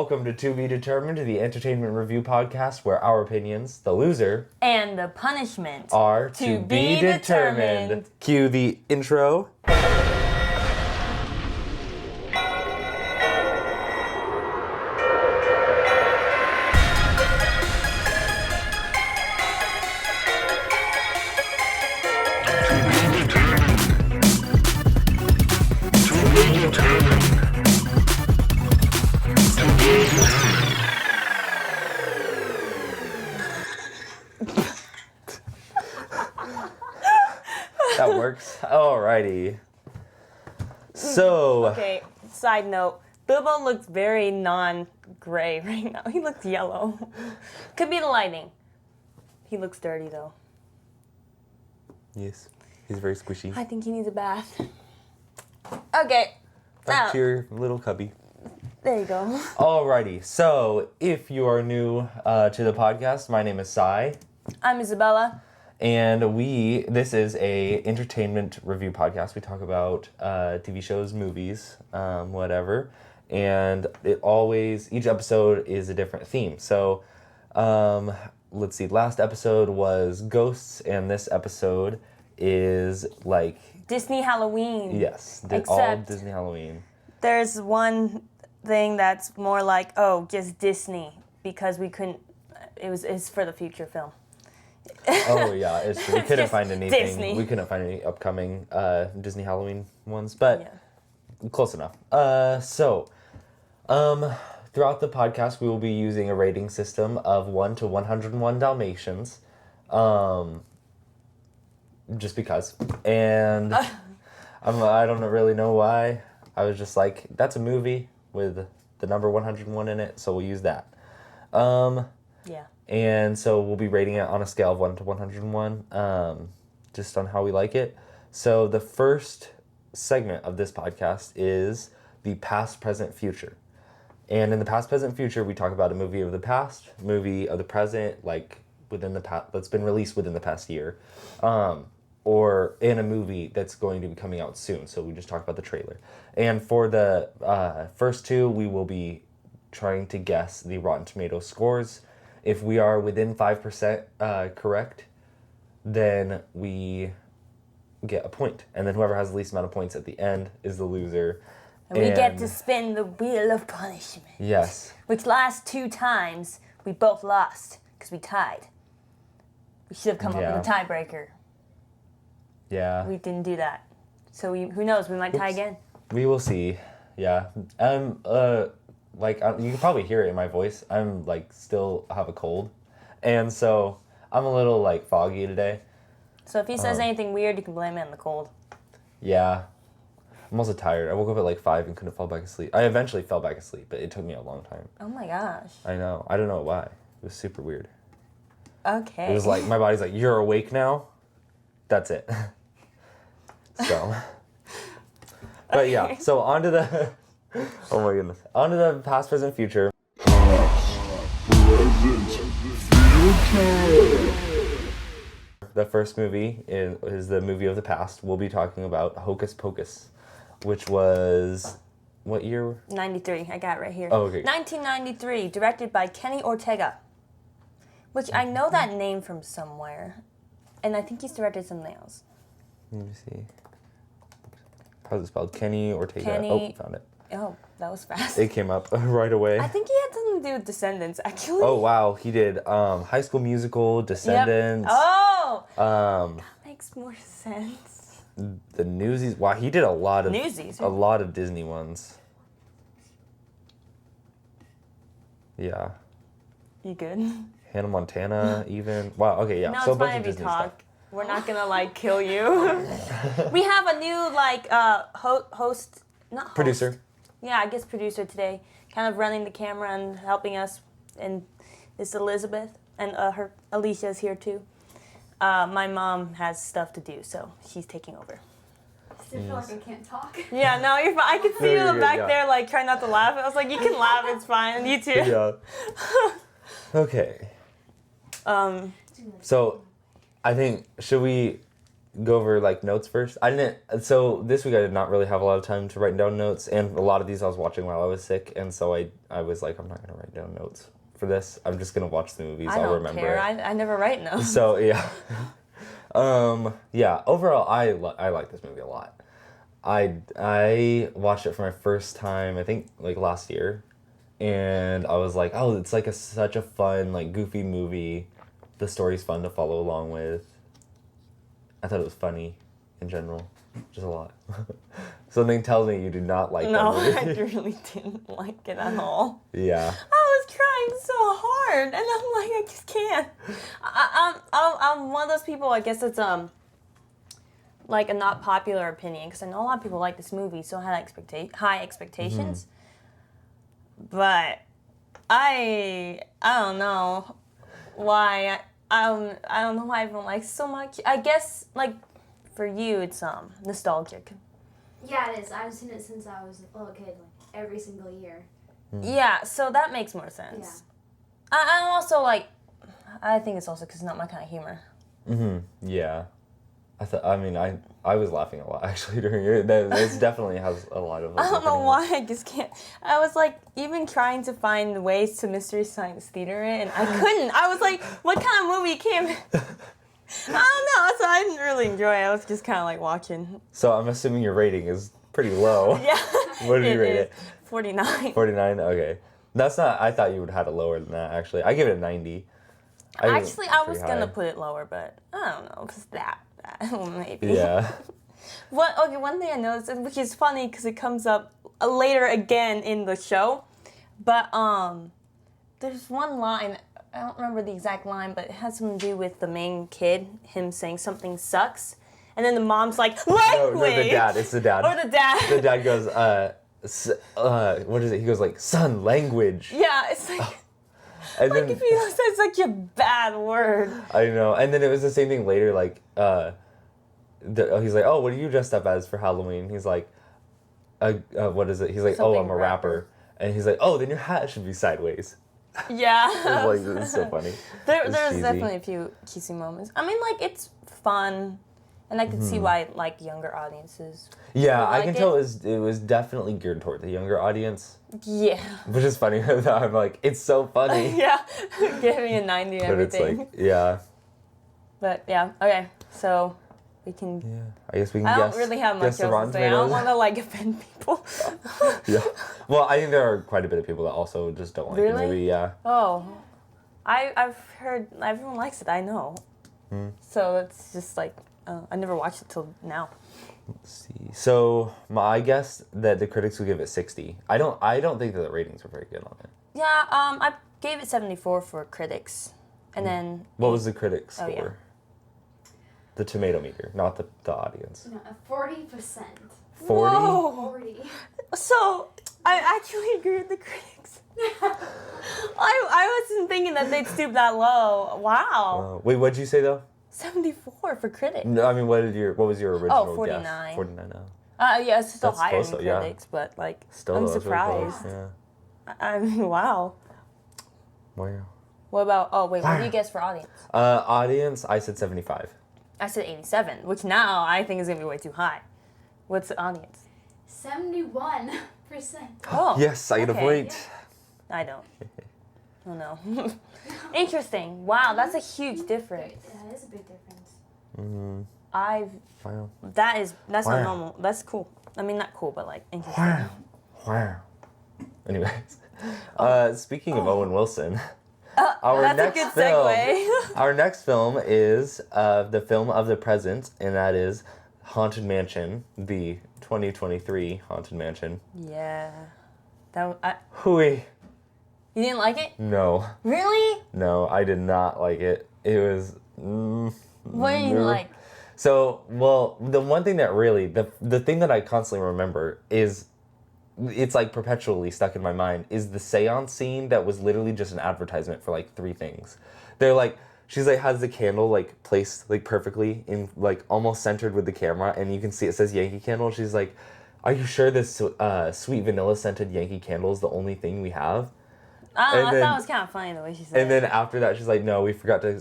Welcome to Be Determined, the entertainment review podcast where our opinions, the loser, and the punishment are to be determined. Cue the intro. That works. Alrighty. So. Okay, side note. Bilbo looks very non-gray right now. He looks yellow. Could be the lighting. He looks dirty though. Yes. He's very squishy. I think he needs a bath. Okay. Back to your little cubby. There you go. Alrighty. So, if you are new to the podcast, my name is Sai. I'm Isabella. And this is a entertainment review podcast. We talk about TV shows, movies, whatever. And each episode is a different theme. So, let's see, last episode was ghosts, and this episode is like... Disney Halloween. Yes, all Disney Halloween. There's one thing that's more like, just Disney, because we couldn't, it's for the future film. Oh yeah, it's true. We couldn't find anything. Disney. We couldn't find any upcoming Disney Halloween ones, but yeah. Close enough. Throughout the podcast, we will be using a rating system of 1 to 101 Dalmatians, just because. And I don't really know why. I was just like, that's a movie with the number 101 in it, so we'll use that. Yeah. And so we'll be rating it on a scale of 1 to 101, just on how we like it. So the first segment of this podcast is the past, present, future. And in the past, present, future, we talk about a movie of the past, movie of the present, like within the past, that's been released within the past year, or in a movie that's going to be coming out soon. So we just talked about the trailer. And for the first two, we will be trying to guess the Rotten Tomatoes scores. If we are within 5% correct, then we get a point. And then whoever has the least amount of points at the end is the loser. And we get to spin the wheel of punishment. Yes. Which last 2 times, we both lost, because we tied. We should have come up with a tiebreaker. Yeah. We didn't do that. So who knows, we might tie again. We will see. Yeah. You can probably hear it in my voice. I'm still have a cold, and so I'm a little foggy today. So if he says anything weird, you can blame it on the cold. Yeah, I'm also tired. I woke up at 5 and couldn't fall back asleep. I eventually fell back asleep, but it took me a long time. Oh my gosh. I know. I don't know why. It was super weird. Okay. It was my body's you're awake now. That's it. So. But yeah. So on to the. Oh my goodness. On to the past, present, future. The first movie is the movie of the past. We'll be talking about Hocus Pocus, which was, what year? 93. I got it right here. Oh, okay. 1993, directed by Kenny Ortega, which I know that name from somewhere, and I think he's directed something else. Let me see. How's it spelled? Kenny Ortega. Kenny... Oh, found it. Oh, that was fast. It came up right away. I think he had something to do with Descendants, actually. Oh, wow. He did High School Musical, Descendants. Yep. Oh! That makes more sense. The Newsies. Wow, he did a lot of Newsies. A lot of Disney ones. Yeah. You good? Hannah Montana, even. Wow, okay, yeah. No, so it's fine if you talk. We're not gonna, kill you. We have a new, host... Not host. Producer. Yeah, I guess producer today, kind of running the camera and helping us, and it's Elizabeth, and Alicia's here too. My mom has stuff to do, so she's taking over. I still feel like I can't talk. Yeah, no, you're fine. I can see No, you back there, trying not to laugh. I was like, you can laugh, it's fine. You too. Yeah. Okay. So, I think, should we go over like notes first? So this week I did not really have a lot of time to write down notes, and a lot of these I was watching while I was sick, and so I was like, I'm not gonna write down notes for this. I'm just gonna watch the movies. I don't remember care. it. I never write notes. So yeah, yeah. Overall, I like this movie a lot. I watched it for my first time, I think like last year, and I was like, oh, it's like such a fun like goofy movie. The story's fun to follow along with. I thought it was funny, in general, just a lot. Something tells me you do not like that movie. I really didn't like it at all. Yeah. I was trying so hard, and I'm like, I just can't. I'm one of those people. I guess it's like a not popular opinion, because I know a lot of people like this movie, so I had high expectations. Mm-hmm. But I don't know why. I don't know why everyone likes it so much. I guess like for you, it's nostalgic. Yeah, it is. I've seen it since I was a little kid, like every single year. Yeah, so that makes more sense. Yeah. I'm also like, I think it's also because it's not my kind of humor. Yeah. I was laughing a lot actually during it. This definitely has a lot of. I don't know why I just can't. I was like even trying to find ways to Mystery Science Theater it, and I couldn't. I was like, what kind of movie came? I don't know. So I didn't really enjoy it. I was just kind of like watching. So I'm assuming your rating is pretty low. Yeah. What did you rate it? 49. 49. Okay. That's not. I thought you would have it lower than that. Actually, I give it a 90. Actually, I was gonna put it lower, but I don't know if it's that bad. Maybe. Yeah. One thing I noticed, which is funny because it comes up later again in the show, but there's one line, I don't remember the exact line, but it has something to do with the main kid, him saying something sucks, and then the mom's like, language! No, the dad. It's the dad. Or the dad. The dad goes, what is it? He goes like, son, language. Yeah, it's like... And like, then, if you said such a bad word. I know. And then it was the same thing later, like, he's like, oh, what are you dressed up as for Halloween? He's like, what is it? He's like, Something oh, I'm a rapper. And he's like, oh, then your hat should be sideways. Yeah. It's so funny. There's definitely a few cheesy moments. I mean, like, it's fun. And I can see why, like, younger audiences. Yeah, I can tell it was definitely geared toward the younger audience. Yeah. Which is funny. I'm like, it's so funny. Yeah. Give me a 90 and everything. But it's like, yeah. But, yeah. Okay. So, we can... Yeah. I guess we can I guess. don't really have much else to say. I Tomatoes. don't want to, like, offend people. Yeah. Well, I think there are quite a bit of people that also just don't like the movie. Yeah. Oh. I've heard everyone likes it. I know. So, it's just like... I never watched it till now. Let's see. So I guess that the critics will give it 60. I don't think that the ratings were very good on it. Yeah, I gave it 74 for critics, and then what was the critics score? Yeah. The tomato meter, not the audience. No, 40%. 40. Whoa. 40. So I actually agree with the critics. I wasn't thinking that they'd stoop that low. Wow. Wait, what'd you say though? 74 for critics. No, I mean, what was your original 49. guess? 49. Yeah, it's still That's higher close, than yeah. critics, but like, Still, I'm that's really close, surprised. yeah. I mean, wow. Wow. What about? Oh wait, what did you guess for audience? Audience, I said 75. I said 87, which now I think is gonna be way too high. What's the audience? 71%. Oh. Yes, I get a point. I don't. Oh no. Interesting. Wow, that's a huge difference. That is a big difference. Wow. That's Wow. not normal. That's cool. I mean, not cool, but like interesting. Wow. Anyways, speaking of Owen Wilson, That's a good segue. Our next film is the film of the present, and that is Haunted Mansion, the 2023 Haunted Mansion. Yeah. Hooey. You didn't like it? No. Really? No, I did not like it. It was... What do you like? So, well, the one thing that really... The thing that I constantly remember is... It's like perpetually stuck in my mind, is the seance scene that was literally just an advertisement for like 3 things. They're like... She's like, has the candle like placed like perfectly in like almost centered with the camera, and you can see it says Yankee Candle. She's like, are you sure this sweet vanilla scented Yankee Candle is the only thing we have? I thought it was kind of funny the way she said it. And then after that, she's like, no, we forgot to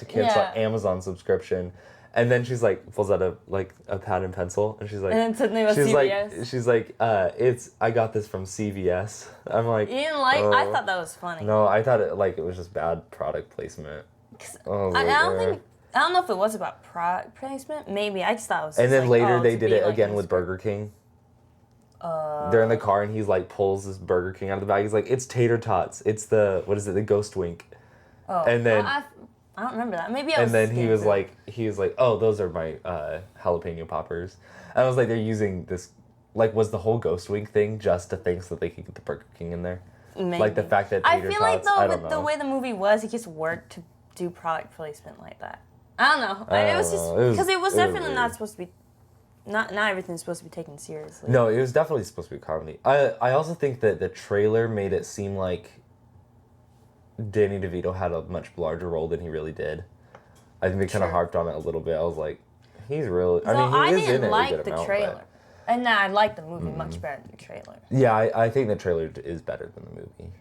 cancel our Amazon subscription. And then she's like, pulls out a pad and pencil, and she's like, And then suddenly it was CVS. she's like, I got this from CVS. I'm like, You didn't like? I thought that was funny. no, I thought it was just bad product placement. I don't know if it was about product placement. Maybe I just thought it was. And just then like, later oh, they to did be, it like, again with Burger King. They're in the car and he's like pulls this Burger King out of the bag. He's like, it's tater tots. It's the the ghost wink. Oh, and then I don't remember that. Maybe I was. and then he was like, oh, those are my jalapeno poppers. And I was like, they're using this, like, was the whole ghost wink thing just a thing so that they could get the Burger King in there? Maybe. Like the fact that I tater feel tots, like I though don't with know. the way the movie was, it just worked to do product placement like that. I don't know. It was just because it was definitely not supposed to be. Not everything's supposed to be taken seriously. No, it was definitely supposed to be a comedy. I also think that the trailer made it seem like Danny DeVito had a much larger role than he really did. I think they kind of harped on it a little bit. I was like, he's really. So I mean, he is in it didn't a like good the amount, trailer, but- and I liked the movie much better than the trailer. Yeah, I think the trailer is better than the movie.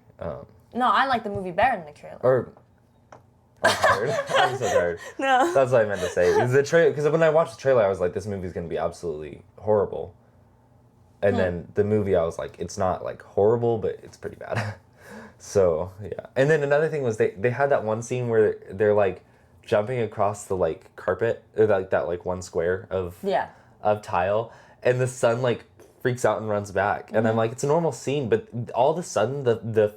No, I like the movie better than the trailer. Or I'm tired. I'm so tired. No. That's what I meant to say. Is the trailer? Because when I watched the trailer, I was like, this movie's gonna be absolutely horrible. And then the movie, I was like, it's not like horrible, but it's pretty bad. So yeah. And then another thing was they had that one scene where they're like jumping across the like carpet or like that like one square of tile, and the son like freaks out and runs back, and I'm like, it's a normal scene, but all of a sudden the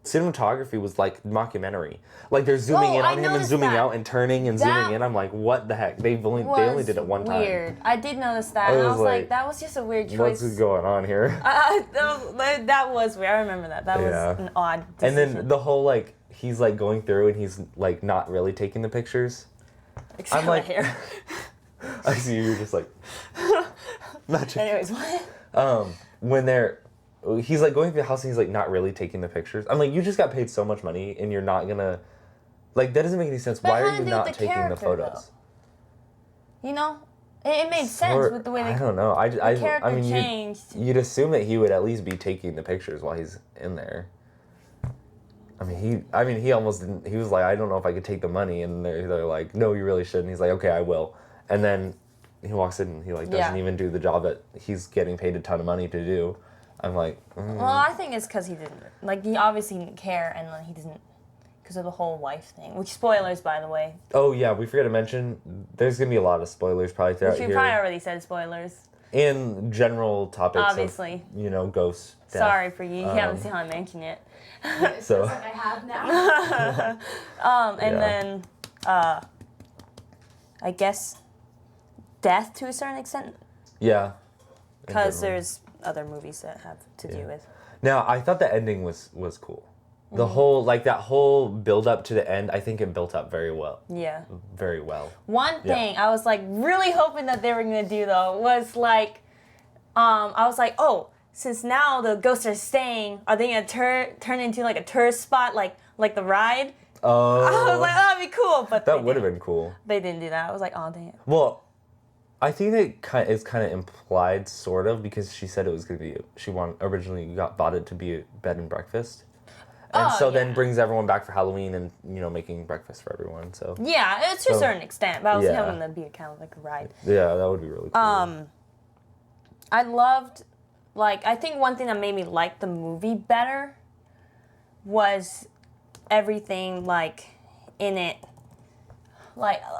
cinematography was like mockumentary. Like they're zooming in on him and zooming out and turning and zooming in. I'm like, what the heck? They only did it one time. Weird. I did notice that, and I was like, that was just a weird choice. What's going on here? That was weird. I remember that. That was an odd decision. And then the whole like he's like going through and he's like not really taking the pictures. Except I'm like, my hair. I see you're just like. Anyways, what? When he's like going through the house and he's like not really taking the pictures. I'm like, you just got paid so much money and you're not gonna, like, that doesn't make any sense. But why how are to you do not the taking the character, photos? though? You know, it made sense with the way I don't know. the character I mean, changed. You'd assume that he would at least be taking the pictures while he's in there. I mean, he almost didn't. He was like, I don't know if I could take the money, and they're like, no, you really shouldn't. He's like, okay, I will. And then he walks in and he like doesn't even do the job that he's getting paid a ton of money to do. I'm like, Well, I think it's because he didn't. Like, he obviously didn't care, and then he didn't. Because of the whole wife thing. Which, spoilers, by the way. Oh, yeah, we forgot to mention, there's going to be a lot of spoilers probably throughout Which here. we probably already said spoilers. In general topics Obviously. of, ghosts. Death. Sorry for you. You haven't seen how I mention it. It So- feels like I have now. Then, I guess, death to a certain extent. Yeah. in Because general. there's other movies that have to do with. Now, I thought the ending was cool. The whole, like, that whole build up to the end, I think it built up very well. Yeah. Very well. One thing I was like really hoping that they were gonna do though was like, I was like, oh, since now the ghosts are staying, are they gonna turn into like a tourist spot like the ride? Oh. I was like, oh, that'd be cool, but that would have been cool. They didn't do that. I was like, oh dang it. Well, I think that is kind of implied, sort of, because she said it was going to be, originally bought it to be a bed and breakfast. And then brings everyone back for Halloween and, making breakfast for everyone, so. Yeah, to a certain extent, but I was hoping that'd be kind of like a ride. Yeah, that would be really cool. I loved, I think one thing that made me like the movie better was everything, in it.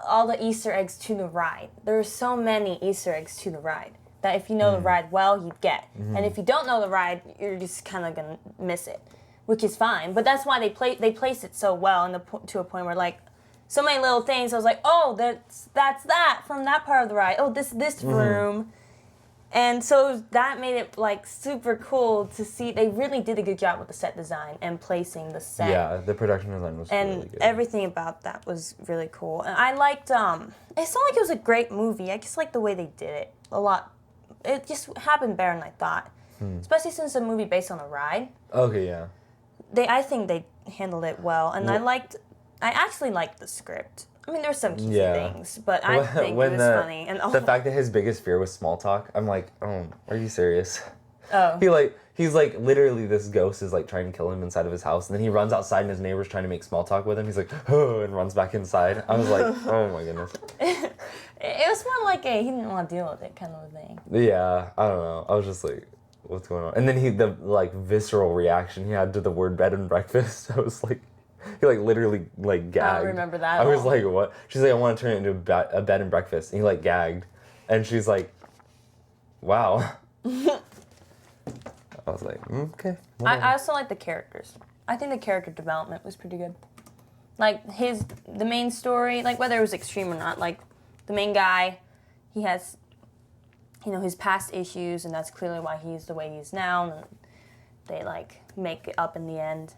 All the Easter eggs to the ride. There are so many Easter eggs to the ride that if you know the ride well, you'd get. And if you don't know the ride, you're just kind of going to miss it, which is fine. But that's why they placed it so well to a point where, so many little things. I was like, oh, that's that from that part of the ride. Oh, this room. And so that made it, super cool to see. They really did a good job with the set design and placing the set. Yeah, the production design was really good. And everything about that was really cool. And I liked, it's not like it was a great movie. I just liked the way they did it a lot. It just happened better than I thought. Especially since it's a movie based on a ride. Okay, yeah. I think they handled it well. And I actually liked the script. I mean, there's some cheesy things, but I think it was funny. And the fact that his biggest fear was small talk, I'm like, oh, are you serious? Oh. He's literally this ghost is trying to kill him inside of his house, and then he runs outside and his neighbor's trying to make small talk with him. He's like, oh, and runs back inside. I was like, oh my goodness. like he didn't want to deal with it kind of a thing. Yeah, I don't know. I was just like, what's going on? And then the visceral reaction he had to the word bed and breakfast. I was like, he like literally like gagged. I don't remember that. I was like, what? She's like, I want to turn it into a bed and breakfast. And he like gagged, and she's like, wow. I was like, okay. I also like the characters. I think the character development was pretty good. Like the main story, like whether it was extreme or not, like the main guy, he has, his past issues, and that's clearly why he's the way he is now. And they like make it up in the end.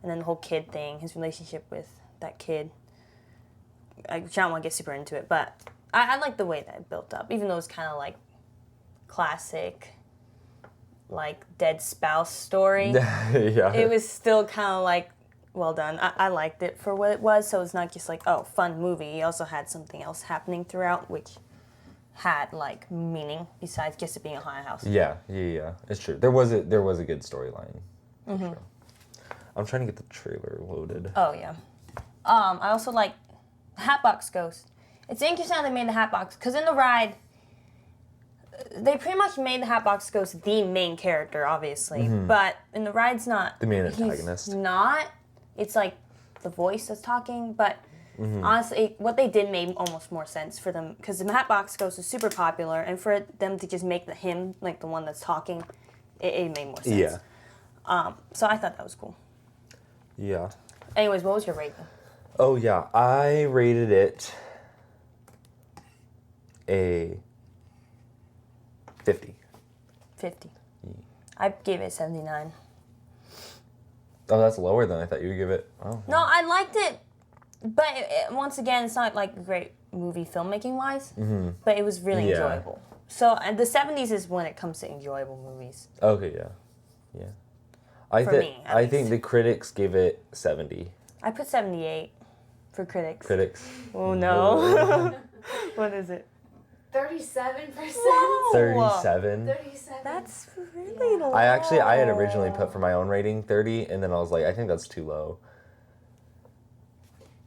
And then the whole kid thing, his relationship with that kid. I don't want to get super into it, but I like the way that it built up, even though it's kind of like classic, like dead spouse story. Yeah. It was still kind of like well done. I liked it for what it was, so it's not just like, oh, fun movie. It also had something else happening throughout, which had like meaning besides just it being a haunted house. Yeah. It's true. There was a good storyline. Sure. I'm trying to get the trailer loaded. Oh yeah. I also like Hatbox Ghost. It's interesting how they made the Hatbox, because in the ride, they pretty much made the Hatbox Ghost the main character, obviously. But in the ride's not. The main antagonist. He's not. It's like the voice that's talking, but honestly, what they did made almost more sense for them, because the Hatbox Ghost is super popular, and for them to just make him like the one that's talking, it made more sense. Yeah. So I thought that was cool. Yeah. Anyways, what was your rating? Oh yeah, I rated it a 50. 50. I gave it 79. Oh, that's lower than I thought you would give it. Oh. No, I liked it, but once again, it's not like great movie filmmaking wise, but it was really enjoyable. So the 70s is when it comes to enjoyable movies. Okay, yeah. For me, at I least. think the critics give it 70. I put 78 for critics. Critics. Oh no. What is it? 37%. 37. 37. That's really low. I had originally put for my own rating 30, and then I was like, I think that's too low.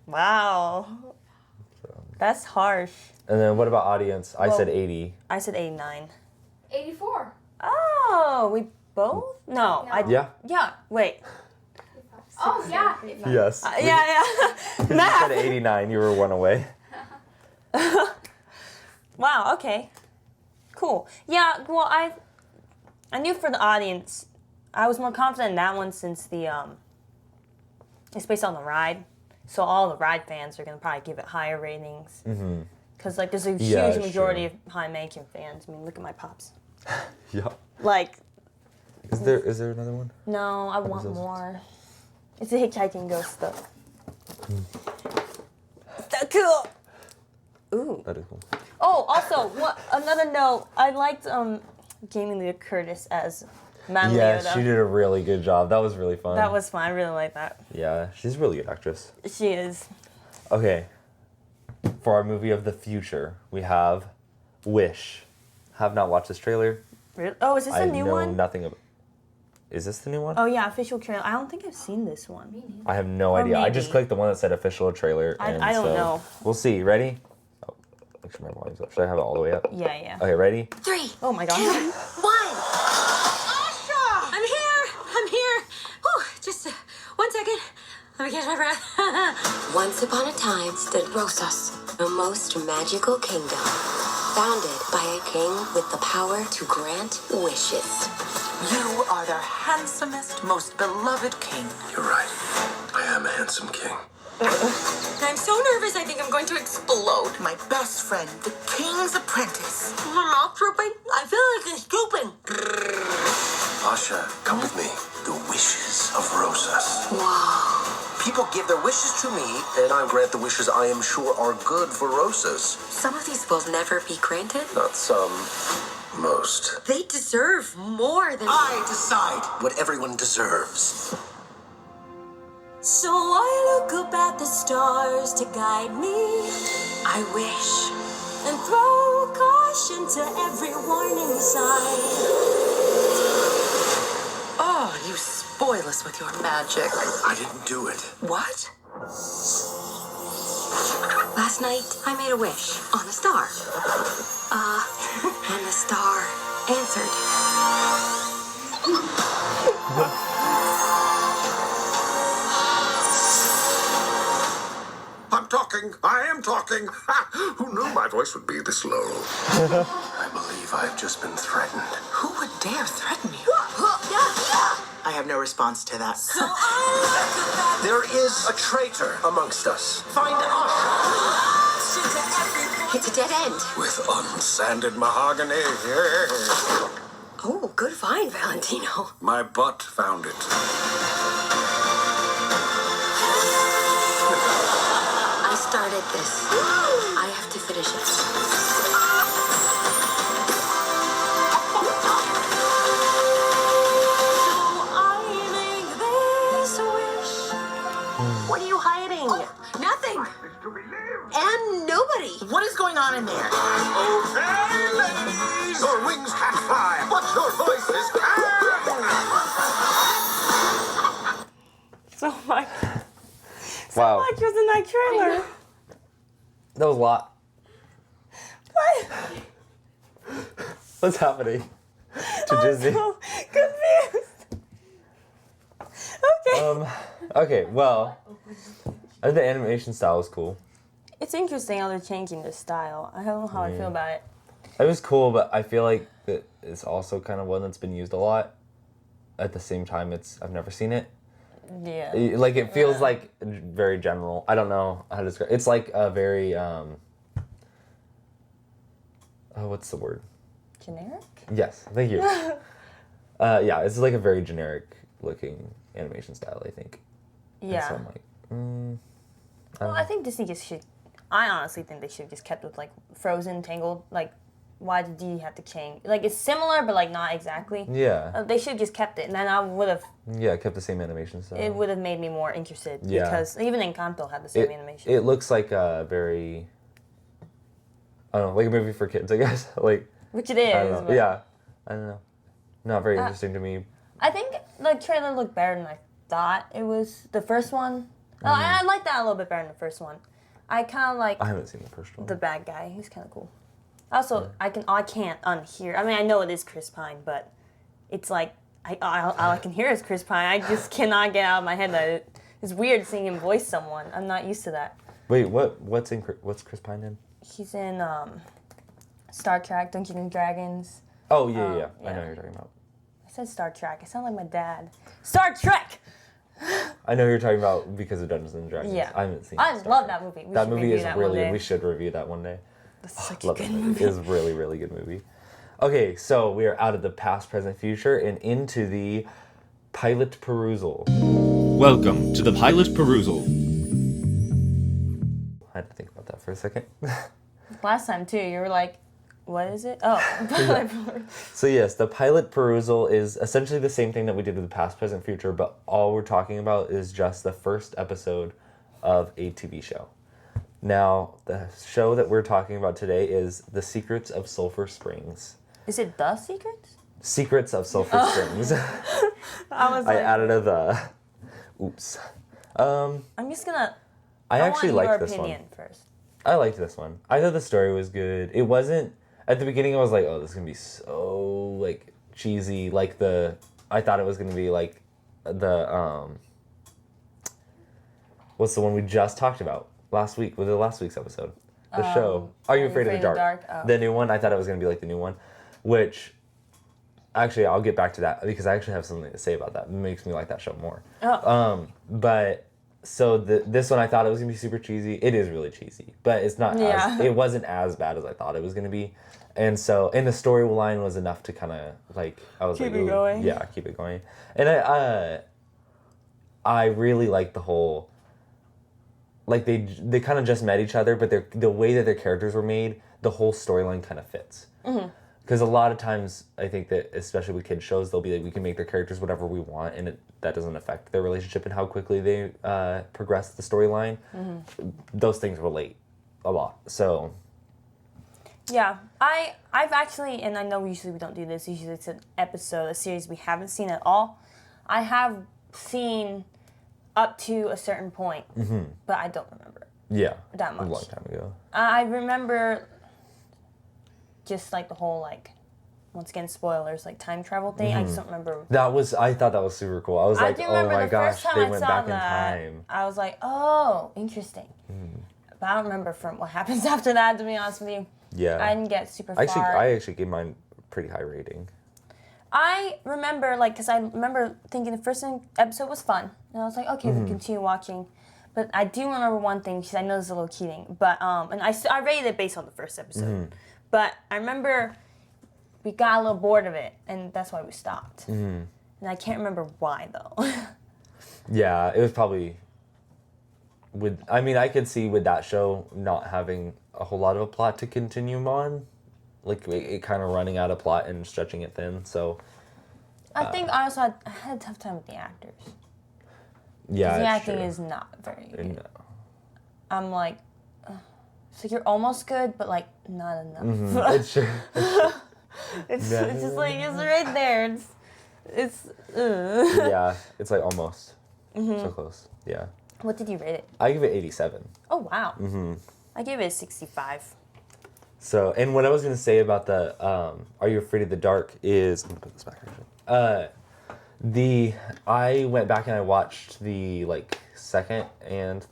Wow. That's harsh. And then what about audience? I said 80. I said 89. 84. Oh, we both? No. Yeah. Yeah, wait. Oh, yeah. Yes. Yeah. You said Math. 89. You were one away. Wow, okay. Cool. Yeah, well, I knew for the audience, I was more confident in that one since it's based on the ride. So all the ride fans are going to probably give it higher ratings. Because, like, there's a huge majority of High Mansion fans. I mean, look at my pops. Yeah. Like... Is there another one? No, I want more. It's a hitchhiking ghost stuff. So cool! Ooh. That is cool. Oh, also, another note. I liked Jamie Lee Curtis as Madame Yeah, Leota. she did a really good job. That was really fun. That was fun. I really like that. Yeah, she's a really good actress. She is. Okay. For our movie of the future, we have Wish. Have not watched this trailer. Really? Oh, is this a new I know one? nothing about. Is this the new one? Oh yeah, official trailer. I don't think I've seen this one. I have no Or idea. I just maybe. clicked the one that said official trailer. I and don't so know. We'll see. Ready? Oh, make sure my volume's up. Should I have it all the way up? Yeah. Okay, ready? 3, Oh my god. 2, 1. Asha! I'm here. Whew, just 1 second. Let me catch my breath. Once upon a time stood Rosas, the most magical kingdom, founded by a king with the power to grant wishes. You are their handsomest, most beloved king. You're right. I am a handsome king. I'm so nervous I think I'm going to explode. My best friend, the king's apprentice. My mouth drooping. I feel like it's drooping. Asha, come with me. The wishes of Rosas. Wow. People give their wishes to me, and I grant the wishes I am sure are good for Rosas. Some of these will never be granted. Not some, most. They deserve more than I decide. What everyone deserves. So I look up at the stars to guide me. I wish. And throw caution to every warning sign. Oh, you spoil us with your magic. I didn't do it. What? Last night, I made a wish on a star. And the star answered. I'm talking. I am talking. Who knew my voice would be this low? I believe I've just been threatened. Who would dare threaten you? I have no response to that. There is a traitor amongst us. Find us. It's a dead end. With unsanded mahogany. Oh, good find, Valentino. My butt found it. I started this. I have to finish it. What are you hiding? Nothing. And nobody. What is going on in there? Okay, ladies! Your wings can't fly, but your voices can! So much. Wow. Much was in that trailer. That was a lot. What? What's happening to I'm Disney? so confused. Okay. Okay, well, I think the animation style was cool. It's interesting how they're changing the style. I don't know how I feel about it. It was cool, but I feel like it's also kind of one that's been used a lot. At the same time, I've never seen it. Yeah. Like, it feels like very general. I don't know how to describe it. It's like a very, what's the word? Generic? Yes, thank you. Yeah, it's like a very generic looking animation style, I think. And Yeah. so I'm like, Well, I think Disney just should. I honestly think they should have just kept with like Frozen, Tangled. Like, why did you have to change? Like, it's similar, but like not exactly. yeah. They should have just kept it, and then I would have. Yeah, it kept the same animation style. It would have made me more interested Yeah. because even Encanto had the same animation. It looks like a very, I don't know, like a movie for kids, I guess. Like, Which it is. I don't know. but Yeah, I don't know. Not very interesting to me. I think the trailer looked better than I thought it was. The first one. Oh, I like that a little bit better than the first one. I kind of like I haven't seen the first one. the bad guy. He's kind of cool. Also, I can't unhear. I mean, I know it is Chris Pine, but it's like all I can hear is Chris Pine. I just cannot get out of my head that it's weird seeing him voice someone. I'm not used to that. Wait, what's Chris Pine in? He's in Star Trek, Dungeons and Dragons. Oh, yeah. I know yeah. what you're talking about. I said Star Trek. I sound like my dad. Star Trek! I know who you're talking about because of Dungeons and Dragons. Yeah. I haven't seen I Star love Trek. that movie. That movie is really, good. we should review that one day. That's such a Love good that movie. It is a really, really good movie. Okay, so we are out of the past, present, future, and into the pilot perusal. Welcome to the Pilot Perusal. I had to think about that for a second. Last time, too, you were like, what is it? Oh. So yes, the pilot perusal is essentially the same thing that we did with the past, present, future, but all we're talking about is just the first episode of a TV show. Now, the show that we're talking about today is The Secrets of Sulphur Springs. Is it The Secrets? Secrets of Sulphur Springs. I was I like, added a the. Oops. I'm just gonna. I actually want liked your this opinion one. first. I liked this one. I thought the story was good. It wasn't. At the beginning, I was like, "Oh, this is gonna be so like cheesy." Like I thought it was gonna be like the what's the one we just talked about last week with the last week's episode? The show. Are You Afraid of the Dark? Oh. The new one. I thought it was gonna be like the new one, which actually I'll get back to that because I actually have something to say about that. It makes me like that show more. Oh. But so this one I thought it was gonna be super cheesy. It is really cheesy, but it's not. Yeah. It wasn't as bad as I thought it was gonna be, and so the storyline was enough to kind of like I was Keep like, it ooh, going. yeah, keep it going, and I really like the whole. Like they kind of just met each other, but the way that their characters were made, the whole storyline kind of fits. Because a lot of times, I think that, especially with kids shows, they'll be like, we can make their characters whatever we want, and that doesn't affect their relationship and how quickly they progress the storyline. Those things relate a lot. So, Yeah, I've actually, and I know usually we don't do this. Usually it's an episode, a series we haven't seen at all. I have seen up to a certain point, but I don't remember it. Yeah. that A much. long time ago. I remember just like the whole like, once again spoilers, like time travel thing. I just don't remember. I thought that was super cool. I was like, do oh remember my the gosh, first time they I went saw back in that, time. I was like, oh, interesting. But I don't remember from what happens after that, to be honest with you. Yeah. I didn't get super far. I actually gave mine a pretty high rating. I remember, like, because I remember thinking the first episode was fun. And I was like, okay, we'll continue watching. But I do remember one thing, because I know this is a little cheating. But, and I rated it based on the first episode. But I remember we got a little bored of it, and that's why we stopped. And I can't remember why, though. Yeah, it was probably I could see with that show not having a whole lot of a plot to continue on. Like, it kind of running out of plot and stretching it thin, so... I think I also had a tough time with the actors. Yeah, The it's acting true. is not very good. No. I'm like, so you're almost good, but like not enough. It's true. It's just like it's right there. It's. Yeah, it's like almost. So close. Yeah. What did you rate it? I give it 87. Oh wow. I gave it a 65. So, and what I was gonna say about the Are You Afraid of the Dark is, I'm gonna put this back actually. I went back and I watched the like second and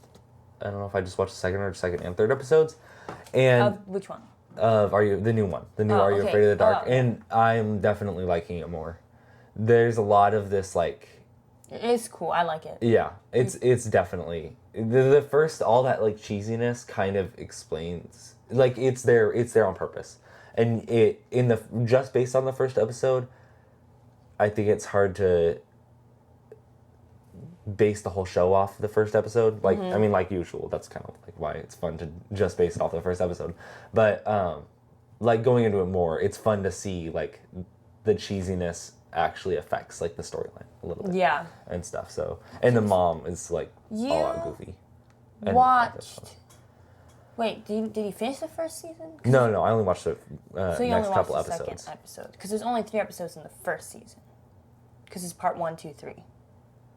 I don't know if I just watched the second and third episodes, and Which one? of the new one, Are You okay. Afraid of the Dark, Oh, okay. and I'm definitely liking it more. There's a lot of this like, It's cool. I like it. yeah, it's definitely the first, all that like cheesiness kind of explains, like it's there on purpose, and just based on the first episode, I think it's hard to base the whole show off the first episode. Like, I mean, like usual, that's kind of like why it's fun to just base it off the first episode. But like going into it more, it's fun to see like the cheesiness actually affects like the storyline a little bit. Yeah. And stuff. So, and the mom is like all out goofy. And Watched. Wait, did you finish the first season? No, I only watched the So you next only watched couple the episodes. second episode because there's only 3 episodes in the first season. Because it's part 1, 2, 3.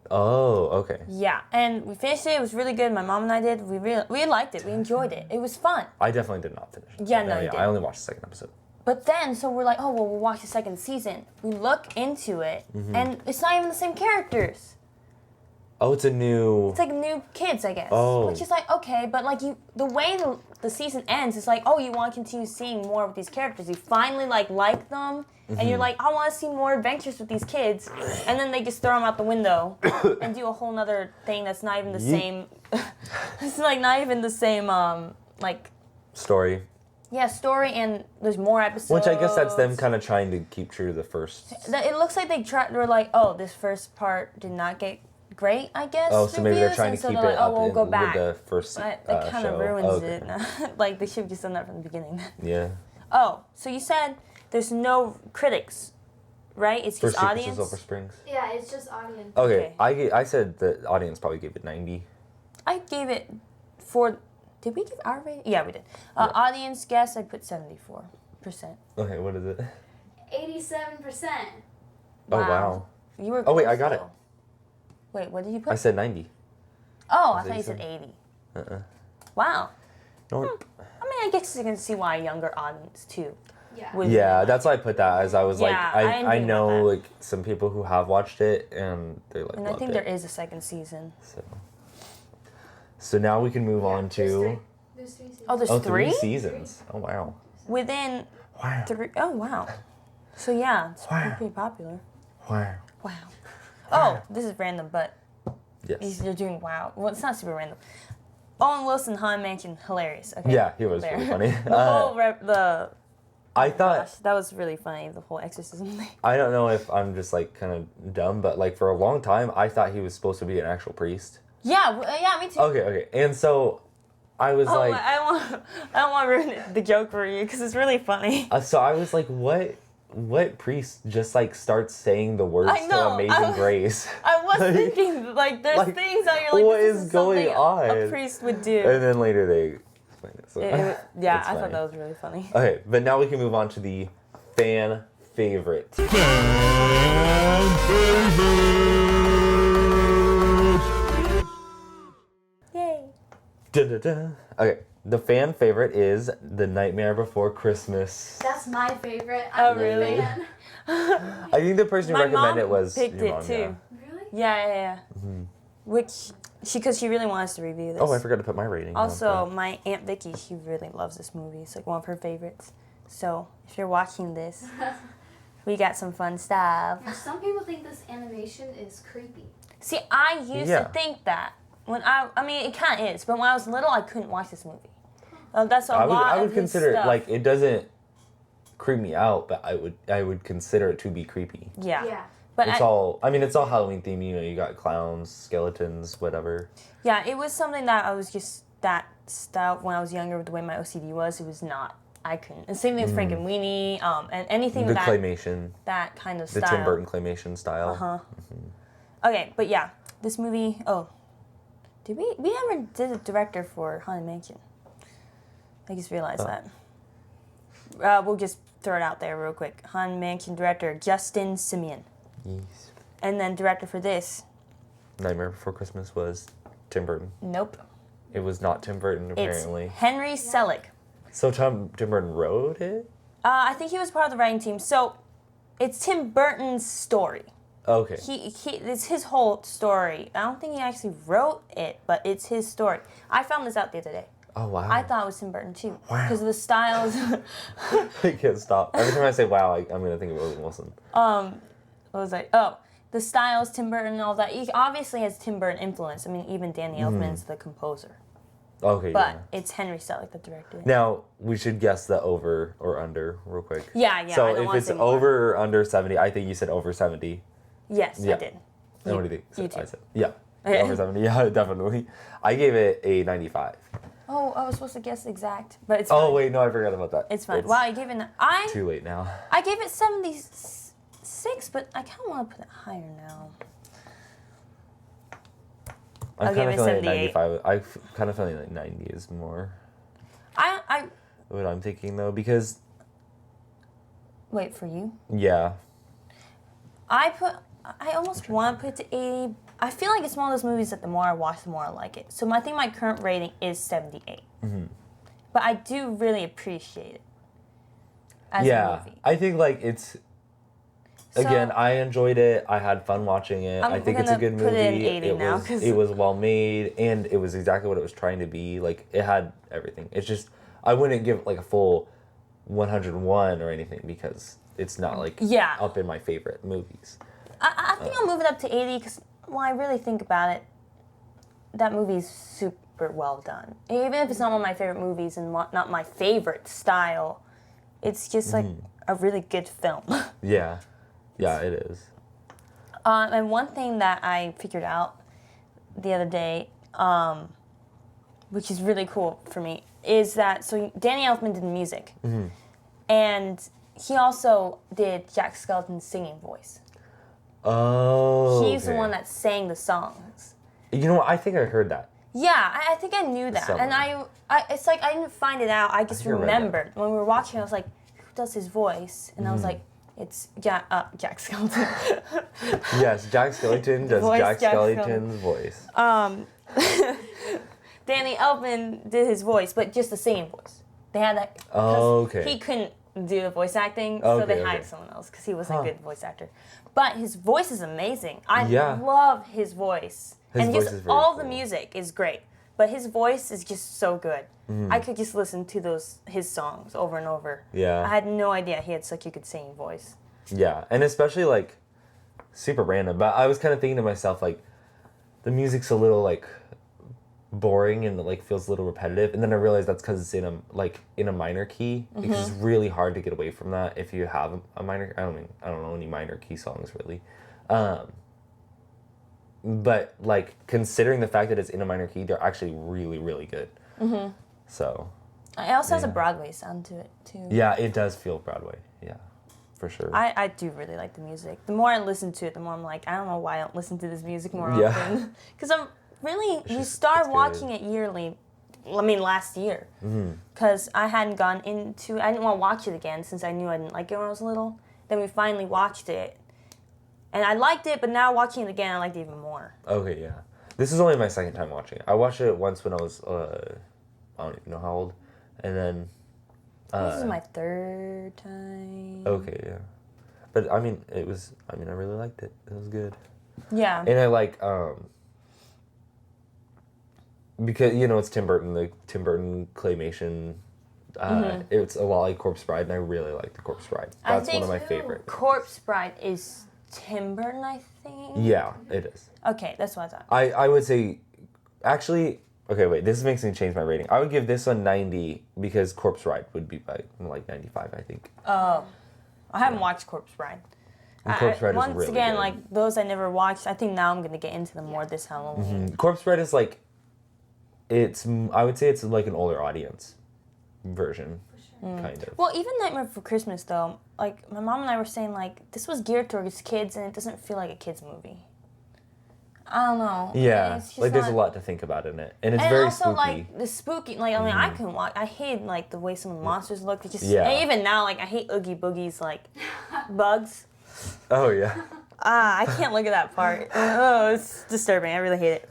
Oh, okay. Yeah, and we finished it. It was really good. My mom and I did. We liked it. We enjoyed it. It was fun. I definitely did not finish it. Yeah, no, you I didn't. only watched the second episode. But then, so we're like, oh, well, we'll watch the second season. We look into it, and it's not even the same characters. Oh, it's a new... It's like new kids, I guess. Oh. Which is like, okay, but like the way the season ends, it's like, oh, you want to continue seeing more with these characters. You finally like them, and you're like, I want to see more adventures with these kids. And then they just throw them out the window and do a whole nother thing that's not even the same. It's like not even the same, like... story. Yeah, story, and there's more episodes. Which I guess that's them kind of trying to keep true to the first. It looks like they were like, oh, this first part did not get great, I guess. Oh, so maybe they're reviews, trying and to so keep they're it like, up oh, we'll go back. with the first But that kind show. of ruins Okay. it. Like, they should have just done that from the beginning. Yeah. Oh, so you said there's no critics, right? It's just First sequence audience? is Sulphur Springs. Yeah, it's just audience. Okay, I said the audience probably gave it 90. I gave it did we give our rating? Yeah, we did. Audience guess, I put 74%. Okay, what is it? 87%. Oh, wow. You were Oh, wait, close, I got it. though. Wait, what did you put? I said 90. Oh, I said thought you said 87. 80. Wow. Nope. I mean, I guess you can see why a younger audience, too. Yeah. would Yeah, really that's why I put that, as I was Yeah, like, I didn't I think about know that. like some people who have watched it and they like And I loved think it. there is a second season. So now we can move on to There's 3 seasons. Oh, there's three three? seasons. Oh wow. Within Wow. 3. Oh, wow. So, yeah, it's Wow. pretty popular. Wow. Wow. Oh, this is random, but Yes. you're doing wow. Well, it's not super random. Owen Wilson, Haunted Mansion, hilarious. Okay. Yeah, he was There. really funny. The whole I thought gosh, that was really funny. The whole exorcism thing. I don't know if I'm just like kind of dumb, but like for a long time I thought he was supposed to be an actual priest. Yeah, yeah, me too. Okay. And so I was Oh, like, I don't want to ruin the joke for you because it's really funny. so I was like, what priest just like starts saying the words I know, to Amazing Grace? I was thinking like there's like, things that you're like, what this is going something on? a priest would do. And then later they explain it. So Yeah, it's I thought funny. that was really funny. Okay, but now we can move on to the fan favorite. Yay. Da-da-da. Okay, the fan favorite is The Nightmare Before Christmas. That's my favorite. Oh, I'm a really? fan. I think the person who My recommended it mom was picked your it mom, too. yeah. Really? Yeah. Which because she really wants to review this. Oh, I forgot to put my rating. Also, my Aunt Vicky, she really loves this movie. It's like one of her favorites. So if you're watching this, we got some fun stuff. Now, some people think this animation is creepy. See, I used Yeah. to think that when I mean, it kind of is, but when I was little, I couldn't watch this movie. That's a I lot would of his consider it stuff. like it doesn't creep me out, but I would consider it to be creepy. Yeah. Yeah. But It's all Halloween themed, you know, you got clowns, skeletons, whatever. yeah, it was something that I was just that style when I was younger. The way my OCD was, it was not. I couldn't. And same thing with Frank and Weenie, and anything The that claymation, that kind of the style. Tim Burton claymation style. Okay, but yeah, this movie. Oh, did we never did a director for Haunted Mansion? I just realized that. We'll just throw it out there real quick. Haunted Mansion director Justin Simien, Yes. and then director for this. Nightmare Before Christmas was Tim Burton. Nope, It was not Tim Burton, it's apparently. Henry Selick. So Tim Burton wrote it? I think he was part of the writing team. So, it's Tim Burton's story. Okay. It's his whole story. I don't think he actually wrote it, but it's his story. I found this out the other day. Oh, wow. I thought it was Tim Burton too, Wow. because of the styles. I can't stop. Every time I say wow, I'm going to think of Owen Wilson. What was I? Oh, the styles, Tim Burton, and all that. He obviously has Tim Burton influence. I mean, even Danny Elfman's the composer, Okay, but yeah. it's Henry Selick that directed it. Now, we should guess the over or under real quick. Yeah. I So don't if wanna it's say more. over or under 70, I think you said over 70. Yes, Yeah. I did. And what do you think? you too. I said, yeah. Okay. Over 70, yeah, definitely. I gave it a 95. Oh, I was supposed to guess exact, but it's fine. Oh, wait, no, I forgot about that. It's fine. Wow, I gave it. Too late now. I gave it 76, but I kind of want to put it higher now. I'm I'll kind give of it feeling 78. 95. Kind of feeling like 90 is more I what I'm thinking, though, because, wait for you. yeah. I almost want to put it to 80. I feel like it's one of those movies that the more I watch, the more I like it. So I think my current rating is 78. But I do really appreciate it as a Yeah, movie. I think, like, it's, again, So- I enjoyed it. I had fun watching it. I think it's a gonna good movie. put it in 80 now, 'cause- It was well made, and it was exactly what it was trying to be. Like, it had everything. It's just, I wouldn't give it, like, a full 101 or anything, because it's not, like, Yeah. up in my favorite movies. I think I'll move it up to 80 because when I really think about it, that movie's super well done. Even if it's not one of my favorite movies and not my favorite style, it's just like a really good film. Yeah. Yeah, it is. And one thing that I figured out the other day, which is really cool for me, is that so Danny Elfman did music, and he also did Jack Skellington's singing voice. Oh, He's the okay. one that sang the songs. You know what? I think I heard that. Yeah, I think I knew that, Somewhere. and I it's like I didn't find it out. I just think I read that. remembered when we were watching. I was like, "Who does his voice?" And I was like, "It's Jack Skellington." Yes, Jack Skellington does Voice Jack Jack Skellington's voice. Danny Elfman did his voice, but just the singing voice. They had that. 'cause Oh, okay. He couldn't do the voice acting, so they Okay, hired okay. someone else because he wasn't a good voice actor. But his voice is amazing. I Yeah. love his voice. His and voice just is very all the cool. music is great, but his voice is just so good. Mm-hmm. I could just listen to his songs over and over. Yeah. I had no idea he had such a good singing voice. Yeah, and especially, like, super random. But I was kind of thinking to myself, like, the music's a little, like, boring and, like, feels a little repetitive. And then I realized that's because it's in a minor key. Because it's really hard to get away from that if you have a minor. I don't know any minor key songs really. But, like, considering the fact that it's in a minor key, they're actually really, really good. So, It also has a Yeah. Broadway sound to it too. yeah, it does feel Broadway. Yeah, for sure. I do really like the music. The more I listen to it, the more I'm like, I don't know why I don't listen to this music more Yeah. often. Because I'm really, you just- start it's good. watching it yearly. I mean, last year. Because I hadn't gone into, I didn't want to watch it again since I knew I didn't like it when I was little. Then we finally watched it. And I liked it, but now watching it again, I liked it even more. Okay, yeah. This is only my second time watching it. I watched it once when I was, I don't even know how old. And then... this is my third time. Okay, yeah. But, I mean, I really liked it. It was good. Yeah. And I like, because, it's Tim Burton, the Tim Burton claymation. It's a lot like Corpse Bride, and I really like the Corpse Bride. That's one of my favorite. Corpse Bride is Tim Burton, I think. Yeah, it is. Okay, that's what I thought. I would say, actually, okay, wait, this makes me change my rating. I would give this one 90 because Corpse Bride would be like 95, I think. Oh, I haven't watched Corpse Bride. And Corpse Bride is once really again, good. like those I never watched. I think now I'm gonna get into them more this Halloween. Corpse Bride is like, I would say it's like an older audience version, kind of. Well, even Nightmare Before Christmas though, like my mom and I were saying, like this was geared towards kids, and it doesn't feel like a kids movie. I don't know. Yeah, It's just like there's a not- lot to think about in it, and it's and very also spooky. like the spooky, like I mean I can watch. I hate like the way some of the monsters look. They just Yeah. and even now like I hate Oogie Boogie's like bugs. Oh yeah, I can't look at that part. Oh, it's disturbing. I really hate it.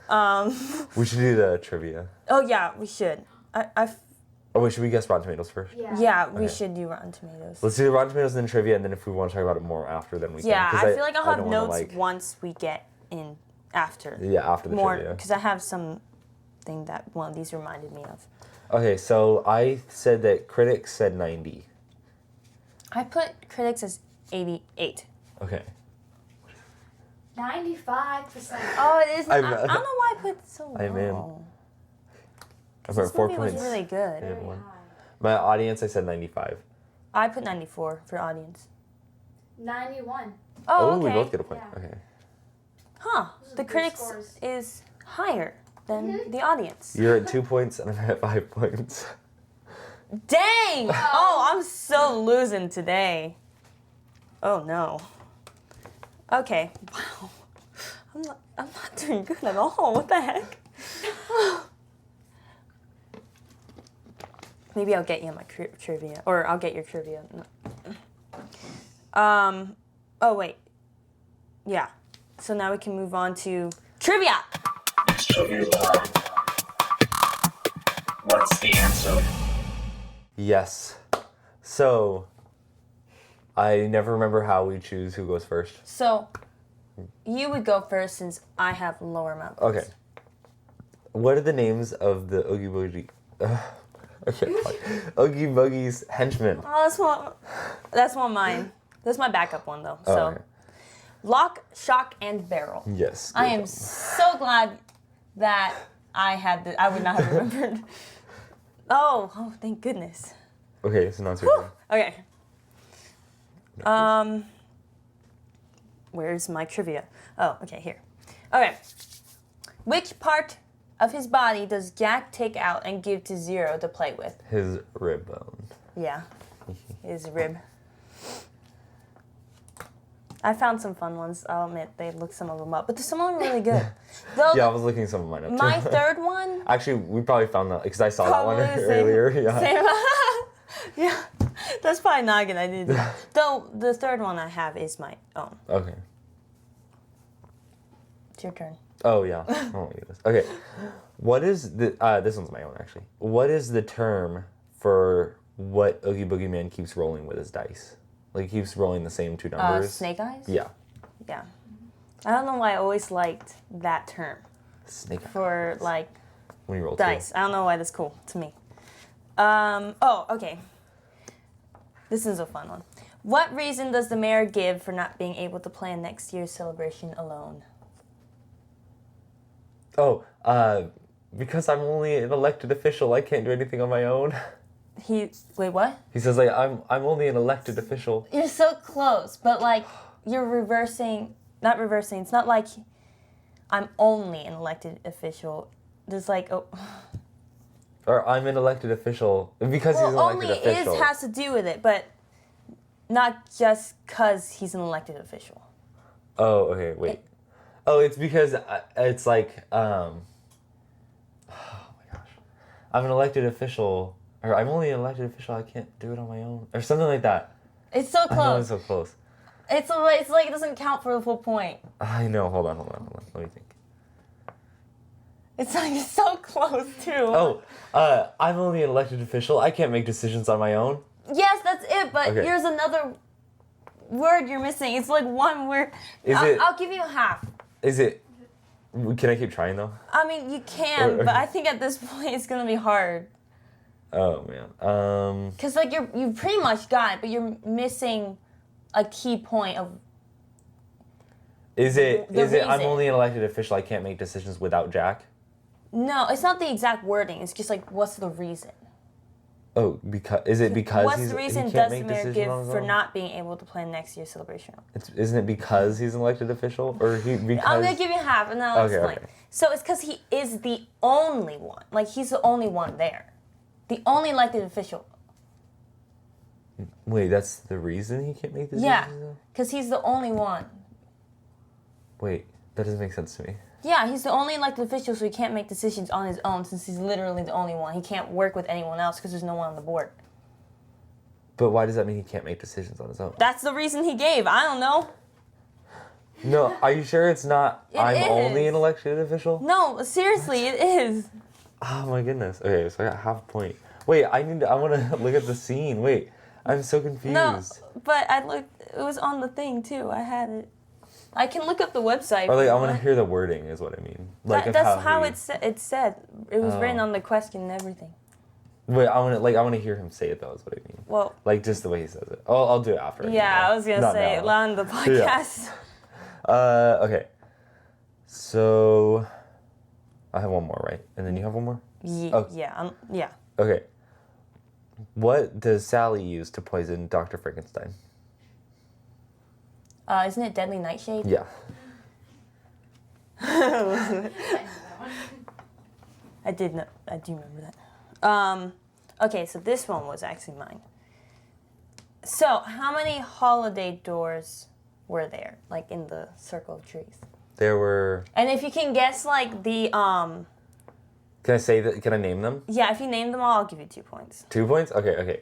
we should do the trivia. Oh yeah, we should. Oh wait, should we guess Rotten Tomatoes first? Yeah, we Okay. should do Rotten Tomatoes. Let's do the Rotten Tomatoes and then trivia, and then if we want to talk about it more after, then we can. Yeah, 'Cause I feel like I'll have don't wanna, notes like- once we get in after. Yeah, after the More trivia. because I have something that one of these reminded me of. Okay, so I said that critics said 90. I put critics as 88. Okay. 95%. Oh, it is. I I'm- don't know why I put so low. I'm in. I This put 4 movie was points. really good. Yeah, one. My audience, I said 95. I put 94 for audience. 91. Oh, okay. we both get a point. Yeah. Okay. Huh. Those are The good critics scores. is higher than the audience. You're at 2 points, and I'm at 5 points. Dang! Oh, I'm so losing today. Oh no. Okay. Wow. I'm not doing good at all. What the heck? Maybe I'll get you my trivia, or I'll get your trivia. Oh wait. Yeah. So now we can move on to trivia. It's trivia time. What's the answer? Yes. So, I never remember how we choose who goes first. So you would go first since I have lower amount. Points. Okay. What are the names of the Oogie Boogie? Oogie Boogie's henchmen. Oh, that's one of mine. That's my backup one though. So, okay. Lock, Shock, and Barrel. Yes. I good am one. so glad that I would not have remembered. Oh, thank goodness. Okay, so now it's your turn. Okay. Where's my trivia? Oh, okay, here. Okay. Which part of his body does Jack take out and give to Zero to play with? His rib bone. Yeah, his rib. I found some fun ones. I'll admit they looked some of them up, but some of them are really good. Though Yeah, I was looking some of mine up too. my third one. Actually, we probably found that because I saw that one Probably the same- earlier. Yeah. Same. Yeah, that's probably not a good idea. Though the third one I have is my own. Okay. It's your turn. Oh yeah. Oh my goodness. Okay. What is the? This one's my own actually. What is the term for what Oogie Boogie Man keeps rolling with his dice? Like he keeps rolling the same two numbers. Snake eyes. Yeah. Yeah. I don't know why I always liked that term Snake eyes. for like When you roll dice. I don't know why that's cool to me. Oh, okay. This is a fun one. What reason does the mayor give for not being able to plan next year's celebration alone? two. Oh, because I'm only an elected official, I can't do anything on my own. Wait, what? He says like I'm only an elected official. You're so close, but like you're reversing. Not reversing. It's not like I'm only an elected official. There's like Or I'm an elected official because he's an well, elected only official. is has to do with it, but not just because he's an elected official. Oh, okay, wait. Oh, it's because it's like, oh my gosh. I'm an elected official, or I'm only an elected official, I can't do it on my own, or something like that. It's so I know it's close. so close. It's like it doesn't count for the full point. I know, hold on. Let me think. It's like so close too. Oh, I'm only an elected official. I can't make decisions on my own. Yes, that's it. But Okay. here's another word you're missing. It's like one word. I'll give you a half. Is it? Can I keep trying though? I mean, you can, but I think at this point it's gonna be hard. Oh man. Cause like you pretty much got it, but you're missing a key point of. Is it? The I'm reason. only an elected official. I can't make decisions without Jack. No, it's not the exact wording. It's just like, what's the reason? Oh, because What's the reason he can't does make Mayor decisions give on his for own? not being able to plan next year's celebration? Isn't it because he's an elected official, or because? I'm gonna give you half, and then I'll explain. Okay. So it's because he is the only one. Like he's the only one there, the only elected official. Wait, that's the reason he can't make decisions? Yeah, though? because he's the only one. Wait, that doesn't make sense to me. Yeah, he's the only elected official, so he can't make decisions on his own since he's literally the only one. He can't work with anyone else because there's no one on the board. But why does that mean he can't make decisions on his own? That's the reason he gave. I don't know. No, are you sure it's not? I'm is. only an elected official. No, seriously, it is. Oh my goodness. Okay, so I got half a point. Wait, I want to look at the scene. Wait, I'm so confused. No, but I looked. It was on the thing too. I had it. I can look up the website. Or like, I want to hear the wording, is what I mean. Like, That's how he- it said. It was written on the question and everything. Wait, I want to hear him say it though. Is what I mean. Well, Like just the way he says it. I'll do it after. yeah, I was gonna Not say now. it on the podcast. Okay. So, I have one more, right? And then you have one more. Oh. Yeah. Okay. What does Sally use to poison Dr. Frankenstein? Isn't it Deadly Nightshade? Yeah. I did know. I do remember that. Okay, so this one was actually mine. So, how many holiday doors were there, like in the circle of trees? There were. And if you can guess, like the Can I say that? Can I name them? yeah, if you name them all, I'll give you 2 points. 2 points? Okay.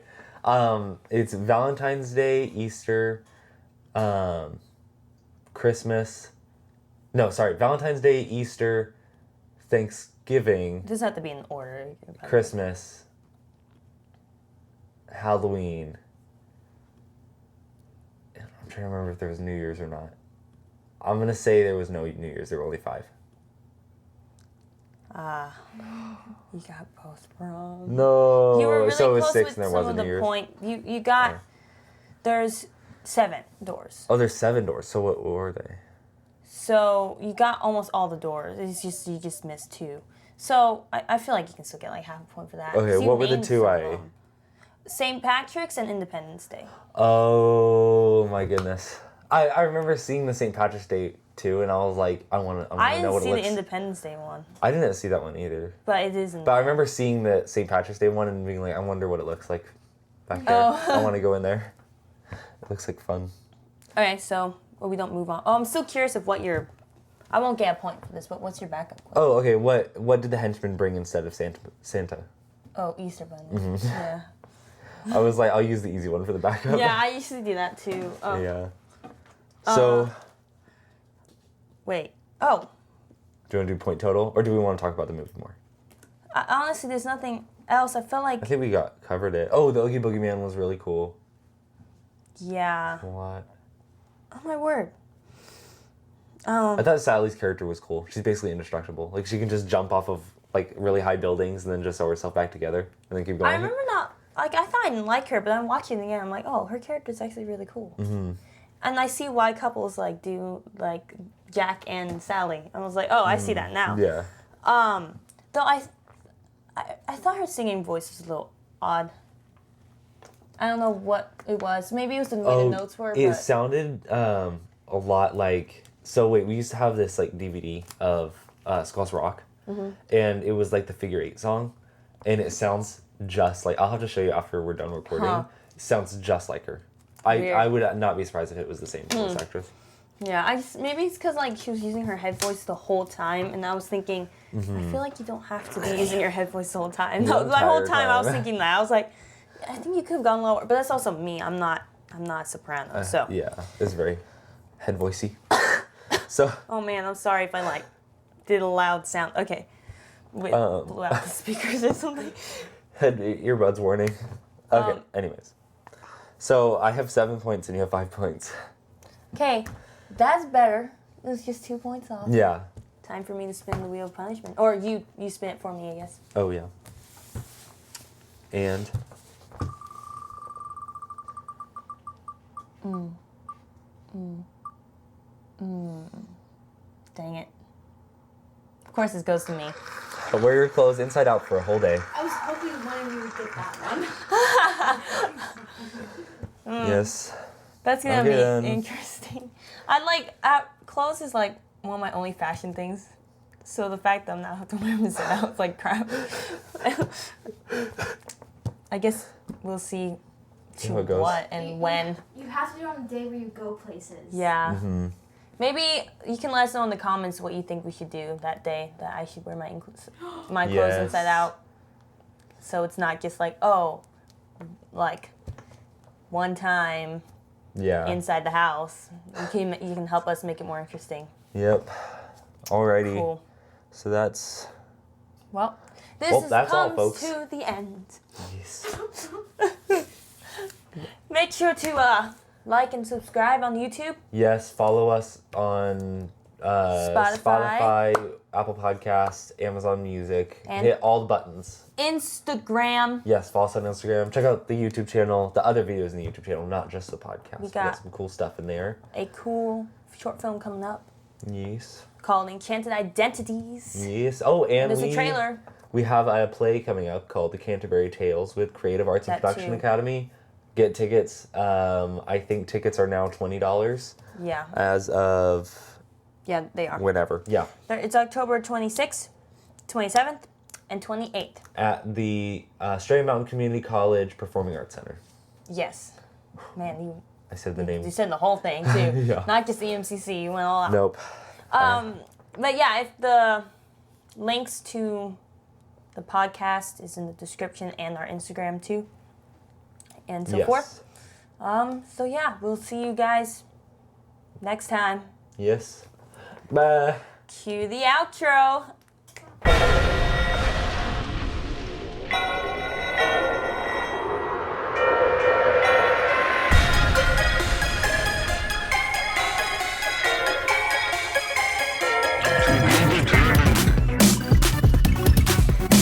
It's Valentine's Day, Easter, Christmas. No, sorry. Valentine's Day, Easter, Thanksgiving, It doesn't have to be in order. Christmas, Halloween. I'm trying to remember if there was New Year's or not. I'm going to say there was no New Year's. There were only 5. You got both wrong. No. You were really so it was close 6 with and there some wasn't of New the Year's. point. You got. Yeah. There's 7 doors. Oh, there's 7 doors. So what were they? So you got almost all the doors. It's just you just missed 2. So I feel like you can still get like half a point for that. Okay, 'cause you what were the named 2 some I... of them. St. Patrick's and Independence Day. Oh my goodness. I remember seeing the St. Patrick's Day too, and I was like, I want to know I didn't what it see the looks. Independence Day one, I didn't see that one either. but it is in But I there. remember seeing the St. Patrick's Day one and being like, I wonder what it looks like back there. Oh. I want to go in there. It looks like fun. Okay, so we don't move on. Oh, I'm still curious of what your. I won't get a point for this, but what's your backup question? Oh, okay. What did the henchman bring instead of Santa? Oh, Easter bunny. Mm-hmm. Yeah. I was like, I'll use the easy one for the backup. Yeah, I usually do that too. Oh, Yeah. So, wait. Oh, do you want to do point total, or do we want to talk about the movie more? honestly, there's nothing else. I feel like. I think we covered it. Oh, the Oogie Boogie Man was really cool. Yeah. What? Oh my word. I thought Sally's character was cool. She's basically indestructible. Like, she can just jump off of, like, really high buildings and then just sew herself back together and then keep going. I remember not. Like, I thought I didn't like her, but I'm watching it again. I'm like, oh, her character's actually really cool. Mm-hmm. And I see why couples, like, do, like, Jack and Sally. I was like, oh, I see that now. Yeah. Though I thought her singing voice was a little odd. I don't know what it was. Maybe it was the way the notes were. It But sounded a lot like... So, wait, we used to have this, like, DVD of Skulls Rock. Mm-hmm. And it was, like, the Figure 8 song. And it sounds just like... I'll have to show you after we're done recording. Huh. It sounds just like her. Weird. I would not be surprised if it was the same voice actress. yeah, maybe it's because like she was using her head voice the whole time, and I was thinking, I feel like you don't have to be using your head voice the whole time. No, the whole time I was thinking that. I was like, I think you could have gone lower, but that's also me. I'm not a soprano, so. Yeah, it's very head voicey. So... Oh man, I'm sorry if I like did a loud sound. Okay. blew out the speakers or something. Had earbuds warning. Okay, anyways. So I have 7 points and you have 5 points. Okay, that's better. It was just 2 points off. Yeah. Time for me to spin the wheel of punishment. Or you spin it for me, I guess. Oh, yeah. And... Dang it. Of course this goes to me. But wear your clothes inside out for a whole day. I was hoping one of you would get that one. Yes. That's gonna Okay, be then. interesting. Clothes is like one of my only fashion things. So the fact that I'm not have to wear them inside out is like crap. I guess we'll see See how it goes. what and when. You have to do it on the day where you go places. Yeah. Mm-hmm. Maybe you can let us know in the comments what you think we should do that day, that I should wear my clothes Yes. inside out. So it's not just like, like one time Yeah. inside the house. You can help us make it more interesting. Yep. Alrighty. Cool. So that's... Well, this Well, that's all, comes folks. to the end. Yes. Make sure to like and subscribe on YouTube. Yes, follow us on Spotify, Apple Podcasts, Amazon Music. And- Hit all the buttons. Instagram. Yes, follow us on Instagram. Check out the YouTube channel, the other videos in the YouTube channel, not just the podcast. We got- got some cool stuff in there. A cool short film coming up Yes. called Enchanted Identities. Yes. Oh, and There's a trailer. We have a play coming up called The Canterbury Tales with Creative Arts and That Production too. Academy. Get tickets. I think tickets are now $20 Yeah. as of Yeah, they are. whenever. Yeah. It's October 26th, 27th, and 28th. At the Stray Mountain Community College Performing Arts Center. Yes. Man, I said the name. you said the whole thing, too. Yeah. Not just the MCC. You went all out. Nope. But yeah, if the links to the podcast is in the description and our Instagram, too. And so Yes. forth. So yeah, we'll see you guys next time. Yes. Bye. Cue the outro.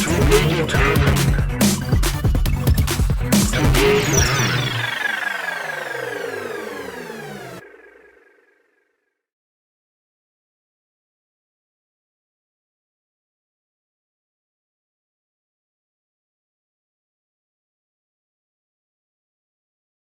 To be determined.